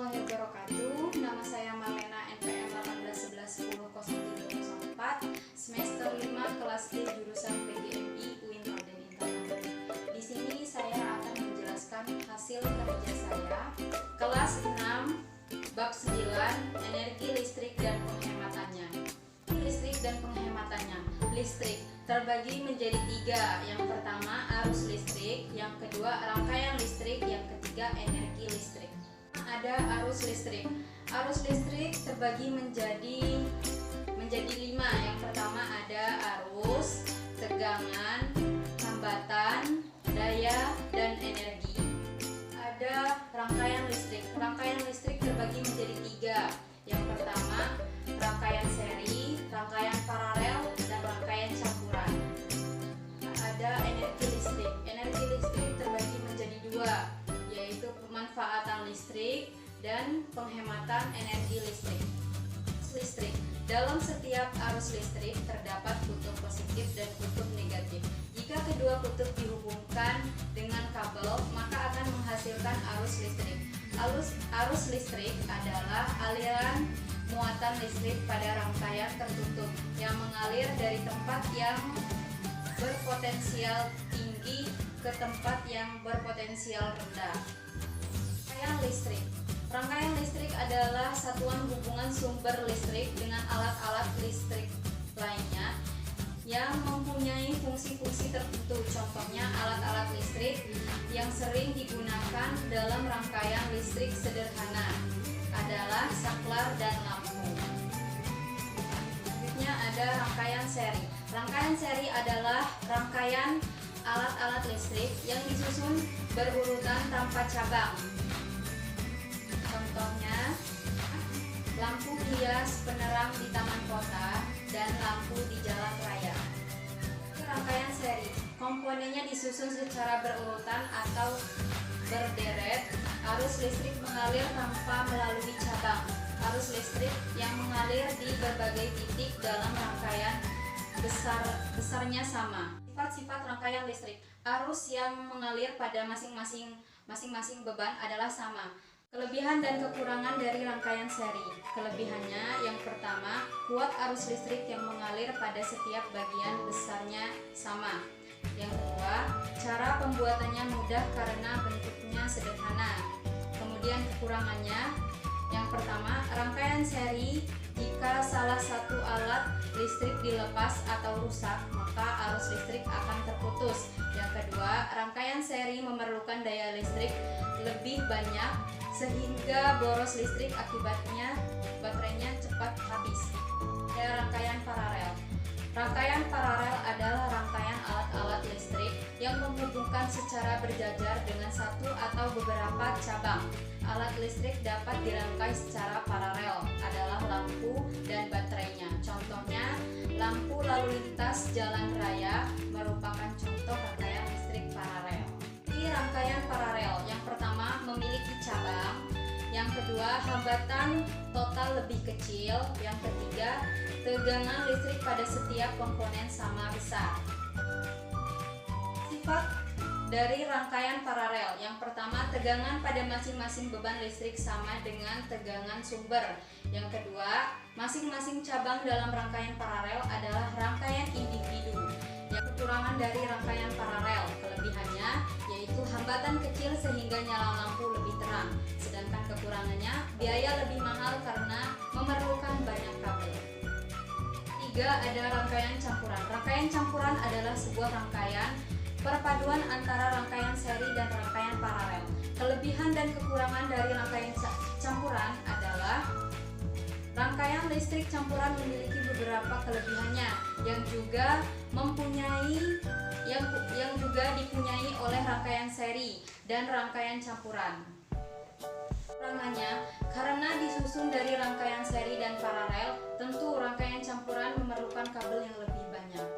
warahmatullahi wabarakatuh. Nama saya Malena, NPM 1811100304, semester 5 kelas D jurusan PGMI UIN Raden Intan. Di sini saya akan menjelaskan hasil kerja saya kelas 6 bab 9 energi listrik dan penghematannya. Listrik dan penghematannya. Listrik terbagi menjadi 3. Yang pertama arus listrik, yang kedua rangkaian listrik, yang ketiga energi listrik. Ada arus listrik. Arus listrik terbagi menjadi 5. Yang pertama ada arus, tegangan, hambatan, daya, dan energi. Ada rangkaian listrik. Rangkaian listrik terbagi menjadi 3. Yang pertama rangkaian seri, rangkaian paralel, dan rangkaian campuran. Ada energi listrik. Energi listrik terbagi menjadi 2, yaitu pemanfaatan listrik dan penghematan energi listrik. Listrik. Dalam setiap arus listrik terdapat kutub positif dan kutub negatif. Jika kedua kutub dihubungkan dengan kabel, maka akan menghasilkan arus listrik. Arus listrik adalah aliran muatan listrik pada rangkaian tertutup yang mengalir dari tempat yang berpotensial tinggi ke tempat yang berpotensial rendah. Rangkaian listrik. Rangkaian listrik adalah satuan hubungan sumber listrik dengan alat-alat listrik lainnya yang mempunyai fungsi-fungsi tertentu. Contohnya alat-alat listrik yang sering digunakan dalam rangkaian listrik sederhana adalah saklar dan lampu. Selanjutnya ada rangkaian seri. Rangkaian seri adalah rangkaian alat-alat listrik yang disusun berurutan tanpa cabang. Contohnya lampu hias penerang di taman kota dan lampu di jalan raya. Rangkaian seri, komponennya disusun secara berurutan atau berderet. Arus listrik mengalir tanpa melalui cabang. Arus listrik yang mengalir di berbagai titik dalam rangkaian besarnya sama. Sifat-sifat rangkaian listrik. Arus yang mengalir pada masing-masing beban adalah sama. Kelebihan dan kekurangan dari rangkaian seri. Kelebihannya yang pertama, kuat arus listrik yang mengalir pada setiap bagian besarnya sama. Yang kedua, cara pembuatannya mudah karena bentuknya sederhana. Kemudian kekurangannya, yang pertama, rangkaian seri jika salah satu alat listrik dilepas atau rusak, maka arus listrik akan terputus. Yang kedua, rangkaian seri memerlukan daya listrik lebih banyak sehingga boros listrik, akibatnya baterainya cepat habis. Ada rangkaian paralel. Rangkaian paralel adalah rangkaian alat-alat listrik yang menghubungkan secara berjajar dengan satu atau beberapa cabang. Alat listrik dapat dirangkai secara paralel adalah lampu dan baterainya. Contohnya, lampu lalu lintas jalan raya merupakan contoh rangkaian listrik paralel. Di rangkaian paralel, yang pertama memiliki cabang, yang kedua hambatan total lebih kecil, yang ketiga tegangan listrik pada setiap komponen sama besar. Sifat dari rangkaian paralel. Yang pertama, tegangan pada masing-masing beban listrik sama dengan tegangan sumber. Yang kedua, masing-masing cabang dalam rangkaian paralel adalah rangkaian individu. Yang kekurangan dari rangkaian paralel, kelebihannya yaitu hambatan kecil sehingga nyala lampu lebih terang. Sedangkan kekurangannya, biaya lebih mahal karena memerlukan banyak kabel. 3. Ada rangkaian campuran. Rangkaian campuran adalah sebuah rangkaian perpaduan antara rangkaian seri dan rangkaian paralel. Kelebihan dan kekurangan dari rangkaian campuran adalah rangkaian listrik campuran memiliki beberapa kelebihannya yang juga dipunyai oleh rangkaian seri dan rangkaian campuran. Kekurangannya, karena disusun dari rangkaian seri dan paralel, tentu rangkaian campuran memerlukan kabel yang lebih banyak.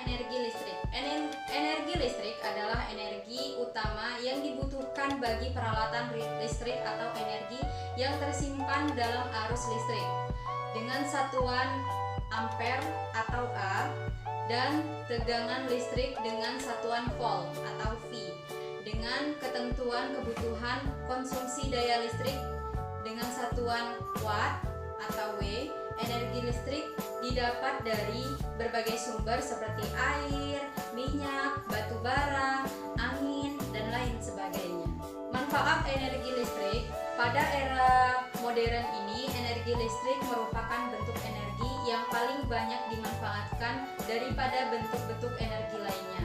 Energi listrik. Energi listrik adalah energi utama yang dibutuhkan bagi peralatan listrik atau energi yang tersimpan dalam arus listrik dengan satuan ampere atau A dan tegangan listrik dengan satuan volt atau V. dengan ketentuan kebutuhan konsumsi daya listrik dengan satuan watt atau W. Energi listrik didapat dari berbagai sumber seperti air, minyak, batu bara, angin, dan lain sebagainya. Manfaat energi listrik. Pada era modern ini, energi listrik merupakan bentuk energi yang paling banyak dimanfaatkan daripada bentuk-bentuk energi lainnya.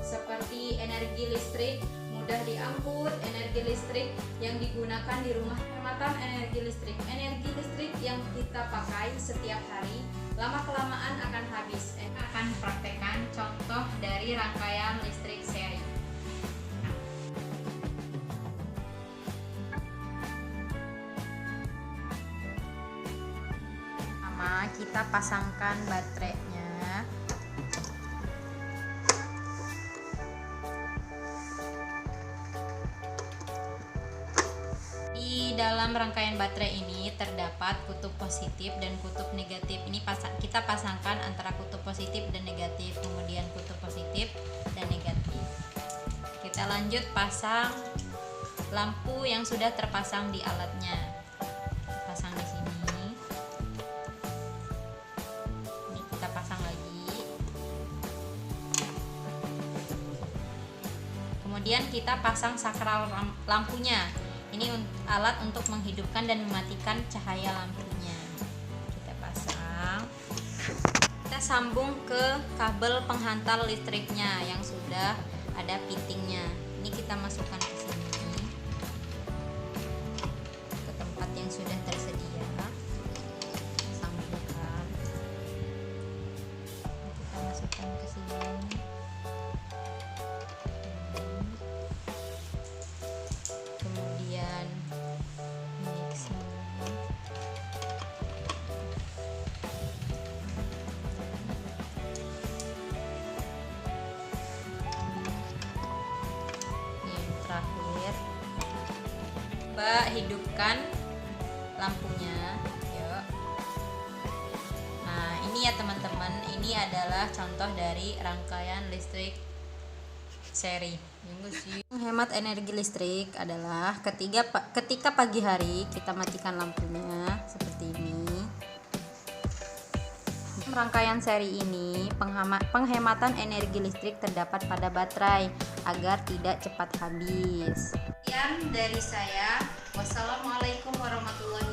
Seperti energi listrik mudah diangkut, energi listrik yang digunakan di rumah, penghematan energi listrik. Energi listrik yang kita pakai setiap hari lama-kelamaan akan habis. Akan praktekkan contoh dari rangkaian listrik seri. Pertama, kita pasangkan baterainya. Di dalam rangkaian baterai ini terdapat kutub positif dan kutub negatif. Ini kita pasangkan antara kutub positif dan negatif, kemudian kutub positif dan negatif. Kita lanjut pasang lampu yang sudah terpasang di alatnya. Pasang di sini. Ini kita pasang lagi. Kemudian kita pasang sakral lampunya. Ini alat untuk menghidupkan dan mematikan cahaya lampunya. Kita pasang. Kita sambung ke kabel penghantar listriknya yang sudah ada pitingnya. Ini kita masukkan ke sini, ke tempat yang sudah tersedia. Sambungkan. Kita masukkan ke sini. Kemudian ini ke sini. Ini terakhir. Coba hidupkan lampunya. Yuk. Nah, ini ya teman-teman, ini adalah contoh dari rangkaian listrik seri. Menghemat energi listrik adalah ketika pagi hari kita matikan lampunya seperti ini. Rangkaian seri ini penghematan energi listrik terdapat pada baterai agar tidak cepat habis. Sekian dari saya. Wassalamualaikum warahmatullahi wabarakatuh.